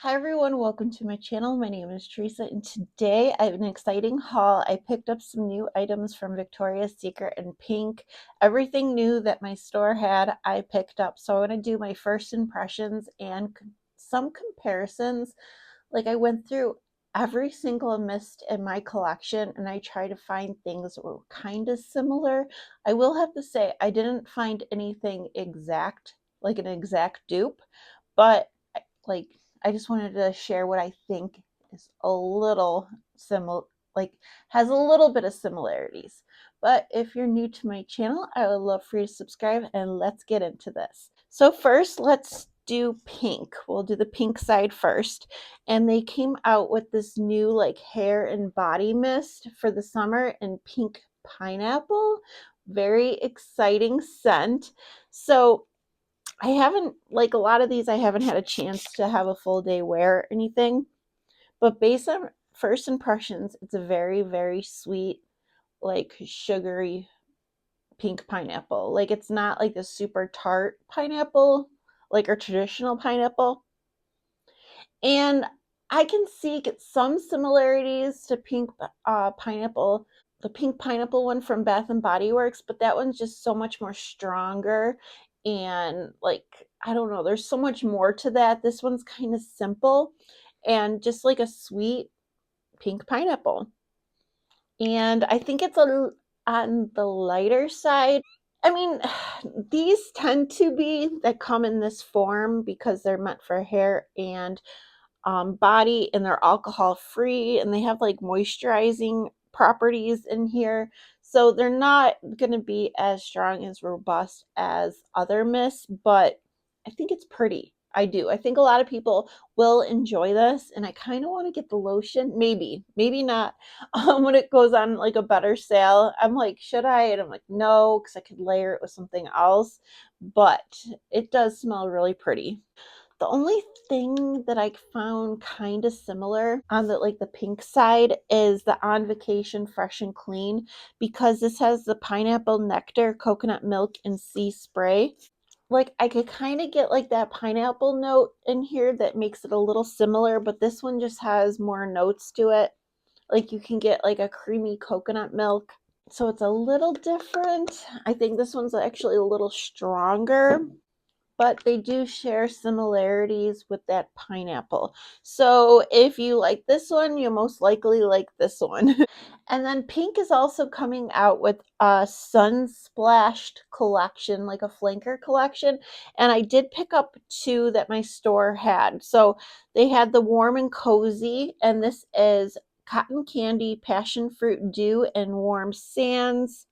Hi everyone, welcome to my channel. My name is Teresa and today I have an exciting haul. I picked up some new items from Victoria's Secret and Pink. Everything new that my store had, I picked up. So I want to do my first impressions and some comparisons. Like I went through every single mist in my collection and I tried to find things that were kind of similar. I will have to say I didn't find anything exact, like an exact dupe, but like I just wanted to share what I think is a little similar, like has a little bit of similarities. But if you're new to my channel, I would love for you to subscribe and let's get into this. So first, let's do pink. We'll do the pink side first. And they came out with this new like hair and body mist for the summer in pink pineapple. Very exciting scent. So I haven't, like a lot of these, I haven't had a chance to have a full day wear or anything. But based on first impressions, it's a very, very sweet, like sugary pink pineapple. Like it's not like a super tart pineapple, like our traditional pineapple. And I can see some similarities to pink pineapple, the pink pineapple one from Bath and Body Works, but that one's just so much more stronger. And like, I don't know, there's so much more to that. This one's kind of simple and just like a sweet pink pineapple. And I think it's on the lighter side. I mean, these tend to be that come in this form because they're meant for hair and body, and they're alcohol free and they have like moisturizing properties in here. So they're not going to be as strong, as robust as other mists, but I think it's pretty. I do. I think a lot of people will enjoy this, and I kind of want to get the lotion. Maybe not. When it goes on like a better sale, I'm like, should I? And I'm like, no, because I could layer it with something else. But it does smell really pretty. The only thing that I found kind of similar on the pink side is the On Vacation Fresh and Clean, because this has the pineapple nectar, coconut milk, and sea spray. Like I could kind of get like that pineapple note in here that makes it a little similar, but this one just has more notes to it. Like you can get like a creamy coconut milk. So it's a little different. I think this one's actually a little stronger, but they do share similarities with that pineapple. So if you like this one, you most likely like this one. And then Pink is also coming out with a Sunsplashed collection, like a flanker collection. And I did pick up two that my store had. So they had the Warm and Cozy, and this is Cotton Candy, Passion Fruit Dew, and Warm Sands.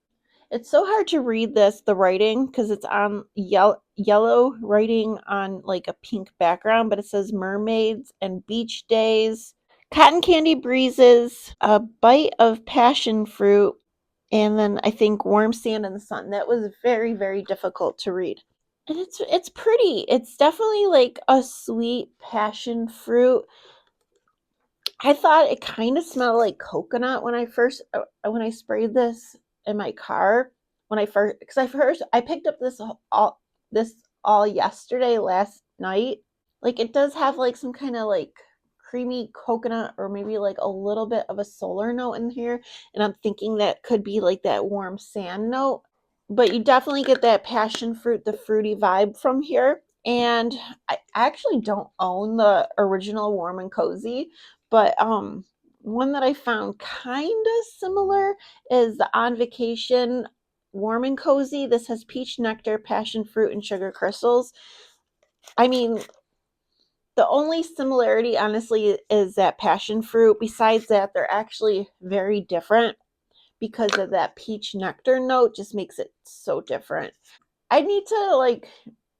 It's so hard to read this, the writing, because it's on yellow writing on like a pink background, but it says mermaids and beach days, cotton candy breezes, a bite of passion fruit, and then I think warm sand in the sun. That was very, very difficult to read. And it's pretty. It's definitely like a sweet passion fruit. I thought it kind of smelled like coconut when when I sprayed this in my car when I first, because I picked up this all yesterday last night. Like it does have like some kind of like creamy coconut or maybe like a little bit of a solar note in here, and I'm thinking that could be like that warm sand note. But you definitely get that passion fruit, the fruity vibe from here. And I actually don't own the original Warm and Cozy, but one that I found kind of similar is the On Vacation Warm and Cozy. This has peach nectar, passion fruit, and sugar crystals. I mean, the only similarity, honestly, is that passion fruit. Besides that, they're actually very different because of that peach nectar note, just makes it so different. I need to like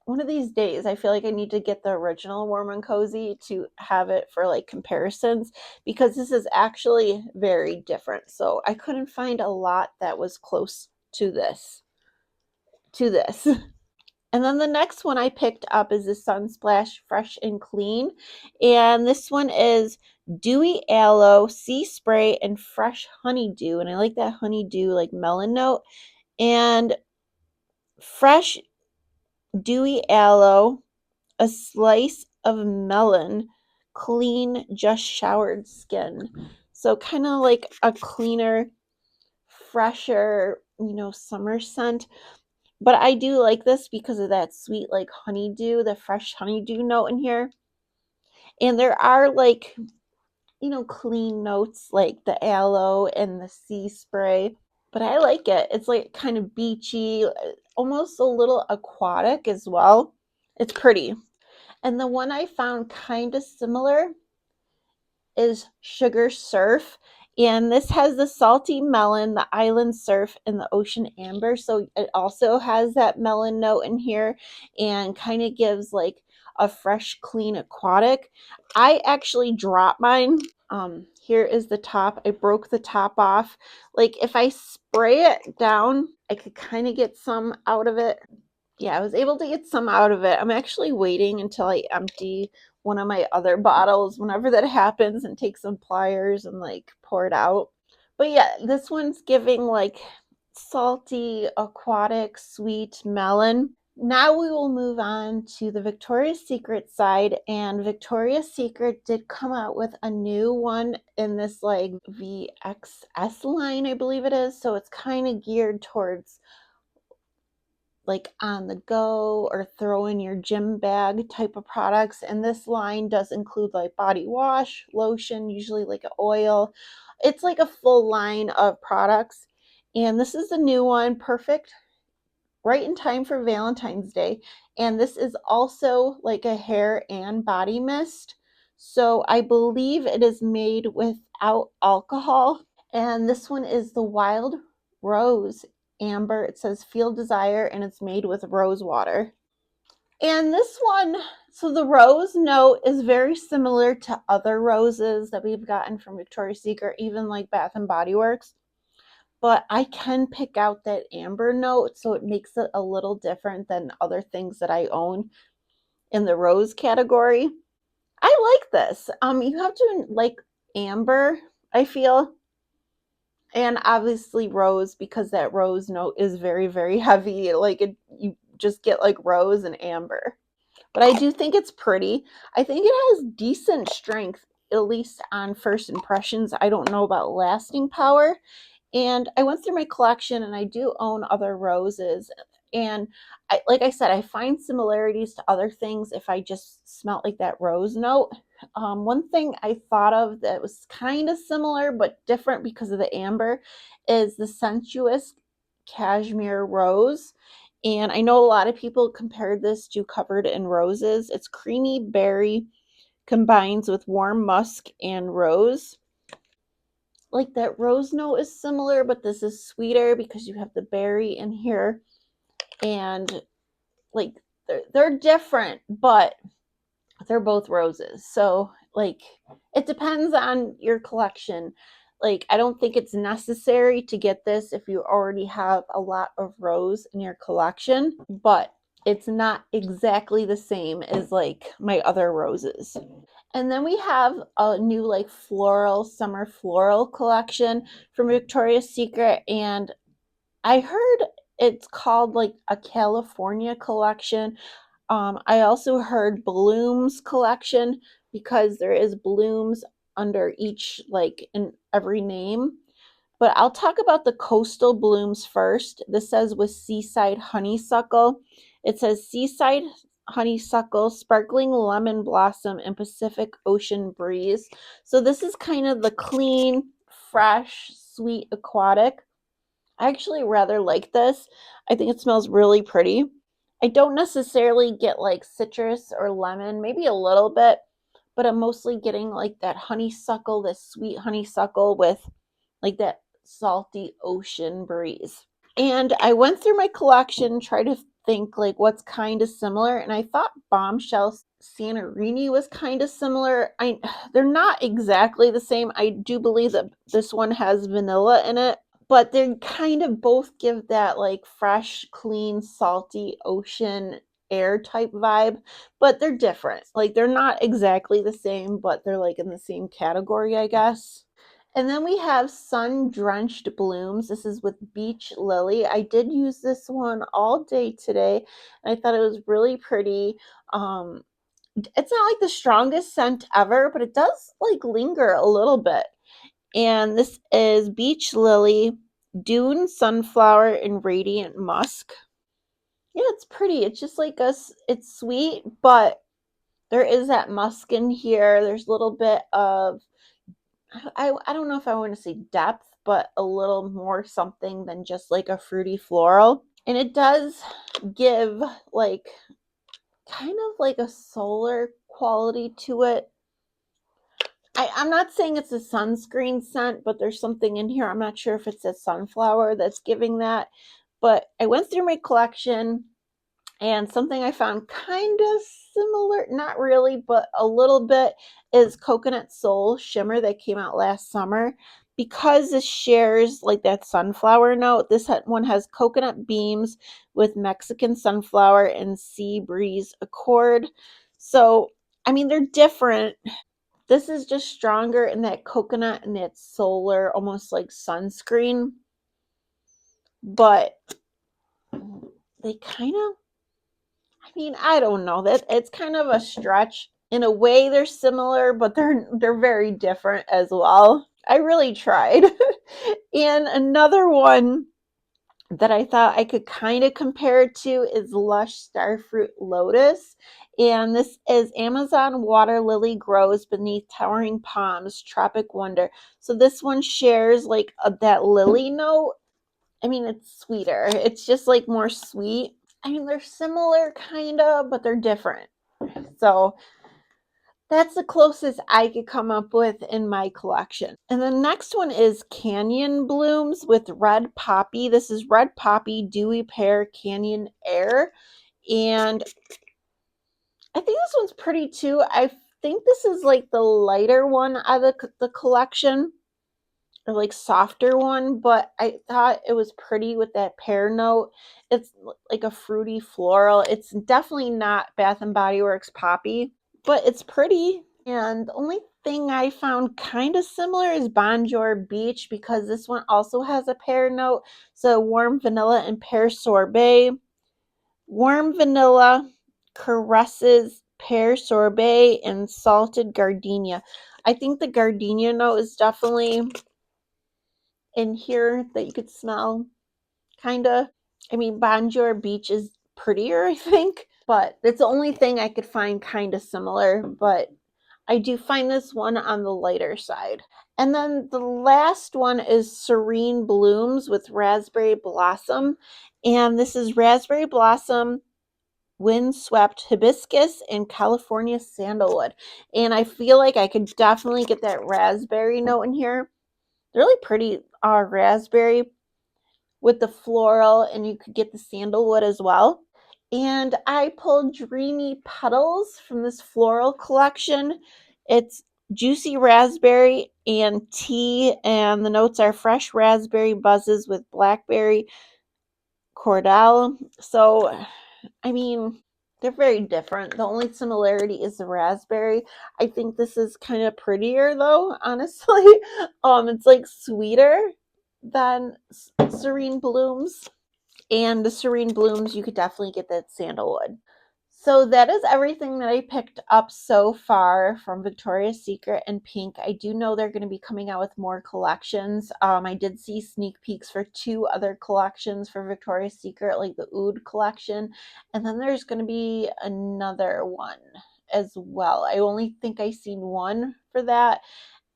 one of these days, I feel like I need to get the original Warm and Cozy to have it for like comparisons, because this is actually very different. So I couldn't find a lot that was close to this. And then the next one I picked up is the Sunsplash Fresh and Clean. And this one is Dewy Aloe, Sea Spray, and Fresh Honeydew. And I like that honeydew, like melon note. And fresh dewy aloe, a slice of melon, clean, just showered skin. So kind of like a cleaner, fresher, summer scent. But I do like this because of that sweet, like honeydew, the fresh honeydew note in here. And there are like, clean notes like the aloe and the sea spray. But I like it. It's like kind of beachy, almost a little aquatic as well. It's pretty. And the one I found kind of similar is Sugar Surf. And this has the salty melon, the island surf, and the ocean amber. So it also has that melon note in here and kind of gives like a fresh, clean aquatic. I actually dropped mine. Here is the top. I broke the top off. Like if I spray it down, I could kind of get some out of it. Yeah, I was able to get some out of it. I'm actually waiting until I empty one of my other bottles whenever that happens and take some pliers and like pour it out. But yeah, this one's giving like salty, aquatic, sweet melon. Now we will move on to the Victoria's Secret side, and Victoria's Secret did come out with a new one in this like VXS line, I believe it is. So it's kind of geared towards like on the go or throw in your gym bag type of products. And this line does include like body wash, lotion, usually like an oil. It's like a full line of products. And this is the new one, perfect, right in time for Valentine's Day. And this is also like a hair and body mist. So I believe it is made without alcohol. And this one is the Wild Rose Amber. It says Feel Desire, and it's made with rose water. And this one, so the rose note is very similar to other roses that we've gotten from Victoria's Secret, even like Bath and Body Works. But I can pick out that amber note, so it makes it a little different than other things that I own in the rose category. I like this. You have to like amber, I feel, and obviously rose, because that rose note is very, very heavy. Like you just get like rose and amber. But I do think it's pretty. I think it has decent strength, at least on first impressions. I don't know about lasting power. And I went through my collection, and I do own other roses. And like I said, I find similarities to other things if I just smelt like that rose note. One thing I thought of that was kind of similar but different because of the amber is the Sensuous Cashmere Rose. And I know a lot of people compared this to Covered in Roses. It's creamy berry combines with warm musk and rose. Like that rose note is similar, but this is sweeter because you have the berry in here. And like they're different, but they're both roses. So like it depends on your collection. Like I don't think it's necessary to get this if you already have a lot of rose in your collection, but it's not exactly the same as like my other roses. And then we have a new like floral, summer floral collection from Victoria's Secret. And I heard it's called like a California collection. I also heard blooms collection because there is blooms under each, like in every name. But I'll talk about the coastal blooms first. This says with seaside honeysuckle. It says seaside honeysuckle, sparkling lemon blossom, and Pacific Ocean breeze. So this is kind of the clean, fresh, sweet aquatic. I actually rather like this. I think it smells really pretty. I don't necessarily get like citrus or lemon, maybe a little bit, but I'm mostly getting like that honeysuckle, this sweet honeysuckle with like that salty ocean breeze. And I went through my collection, tried to think like what's kind of similar, and I thought Bombshell Santorini was kind of similar. They're not exactly the same. I do believe that this one has vanilla in it, but they kind of both give that like fresh, clean, salty ocean air type vibe, but they're different. Like they're not exactly the same, but they're like in the same category, I guess. And then we have Sun Drenched Blooms. This is with Beach Lily. I did use this one all day today. And I thought it was really pretty. it's not like the strongest scent ever, but it does like linger a little bit. And this is Beach Lily, Dune Sunflower, and Radiant Musk. Yeah, it's pretty. It's just like it's sweet, but there is that musk in here. There's a little bit of, I don't know if I want to say depth, but a little more something than just like a fruity floral. And it does give like kind of like a solar quality to it. I'm not saying it's a sunscreen scent, but there's something in here. I'm not sure if it's a sunflower that's giving that. But I went through my collection, and something I found kind of similar, not really, but a little bit, is Coconut Soul Shimmer that came out last summer. Because this shares like that sunflower note, this one has coconut beams with Mexican sunflower and sea breeze accord. So, I mean, they're different. This is just stronger in that coconut and that solar, almost like sunscreen. But they kind of, I mean, I don't know. That it's kind of a stretch. In a way, they're similar, but they're very different as well. I really tried. And another one that I thought I could kind of compare it to is Lush Starfruit Lotus. And this is Amazon Water Lily Grows Beneath Towering Palms, Tropic Wonder. So this one shares like that lily note. I mean, it's sweeter. It's just like more sweet. I mean, they're similar kind of, but they're different. So that's the closest I could come up with in my collection. And the next one is Canyon Blooms with Red Poppy. This is Red Poppy Dewy Pear Canyon Air. And I think this one's pretty too. I think this is like the lighter one out of the collection, or like softer one, but I thought it was pretty with that pear note. It's like a fruity floral. It's definitely not Bath and Body Works Poppy, but it's pretty. And the only thing I found kind of similar is Bonjour Beach, because this one also has a pear note. So warm vanilla and pear sorbet. Warm vanilla, caresses, pear sorbet, and salted gardenia. I think the gardenia note is definitely in here that you could smell, kind of. I mean, Bonjour Beach is prettier, I think, but it's the only thing I could find kind of similar. But I do find this one on the lighter side. And then the last one is Serene Blooms with Raspberry Blossom. And this is Raspberry Blossom, Windswept Hibiscus, and California Sandalwood. And I feel like I could definitely get that raspberry note in here. They're really pretty raspberry with the floral, and you could get the sandalwood as well. And I pulled Dreamy Petals from this floral collection. It's juicy raspberry and tea, and the notes are fresh raspberry buzzes with blackberry cordell. So, I mean, they're very different. The only similarity is the raspberry. I think this is kind of prettier though, honestly. It's like sweeter than Serene Blooms. And the Serene Blooms, you could definitely get that sandalwood. So that is everything that I picked up so far from Victoria's Secret and Pink. I do know they're going to be coming out with more collections. I did see sneak peeks for 2 other collections for Victoria's Secret, like the Oud collection. And then there's going to be another one as well. I only think I seen one for that.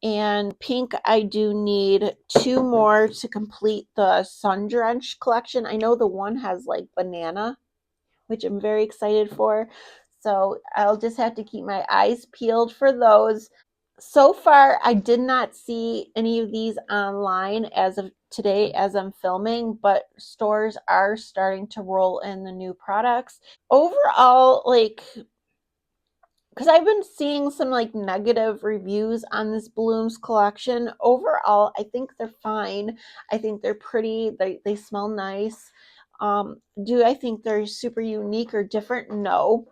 And Pink, I do need 2 more to complete the Sun Drenched collection. I know the one has like banana, which I'm very excited for. So I'll just have to keep my eyes peeled for those. So far, I did not see any of these online as of today as I'm filming, but stores are starting to roll in the new products. Overall, like, because I've been seeing some like negative reviews on this Blooms collection. Overall, I think they're fine. I think they're pretty. They smell nice. Do I think they're super unique or different? No.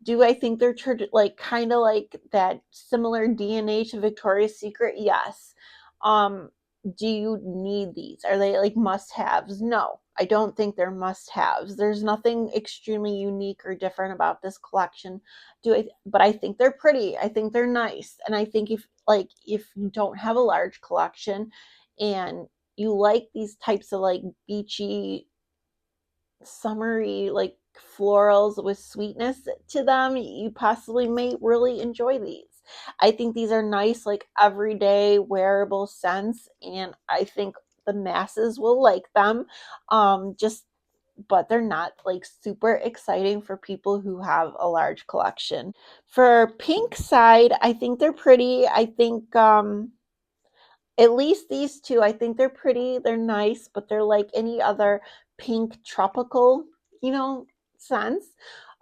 Do I think they're like kind of like that similar DNA to Victoria's Secret? Yes. Um, do you need these? Are they like must haves? No, I don't think they're must haves. There's nothing extremely unique or different about this collection. But I think they're pretty. I think they're nice. And I think if you don't have a large collection and you like these types of like beachy, summery, like florals with sweetness to them, you possibly may really enjoy these. I think these are nice, like everyday wearable scents, and I think the masses will like them. Just but they're not like super exciting for people who have a large collection. For pink side, I think they're pretty. I think at least these two, I think they're pretty, they're nice, but they're like any other pink tropical, you know, scents.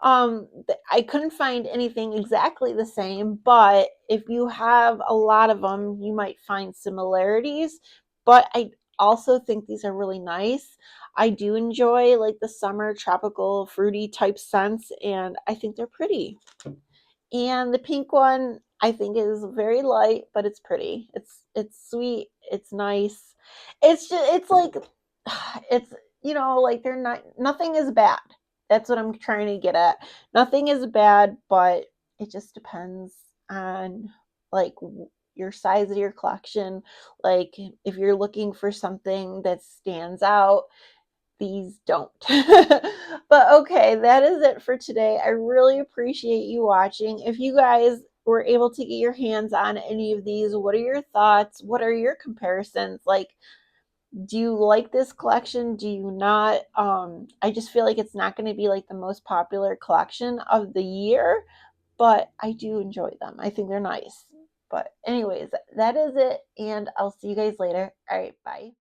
I couldn't find anything exactly the same, but if you have a lot of them, you might find similarities. But I also think these are really nice. I do enjoy like the summer tropical fruity type scents, and I think they're pretty. And the pink one I think is very light, but it's pretty. It's sweet. It's nice. It's just it's like it's like they're not nothing is bad. That's what I'm trying to get at. Nothing is bad, but it just depends on like your size of your collection. Like if you're looking for something that stands out, these don't. But okay, that is it for today. I really appreciate you watching. If you guys were able to get your hands on any of these, what are your thoughts? What are your comparisons? Like, do you like this collection? Do you not? I just feel like it's not going to be like the most popular collection of the year, but I do enjoy them. I think they're nice. But anyways, that is it, and I'll see you guys later. All right, bye.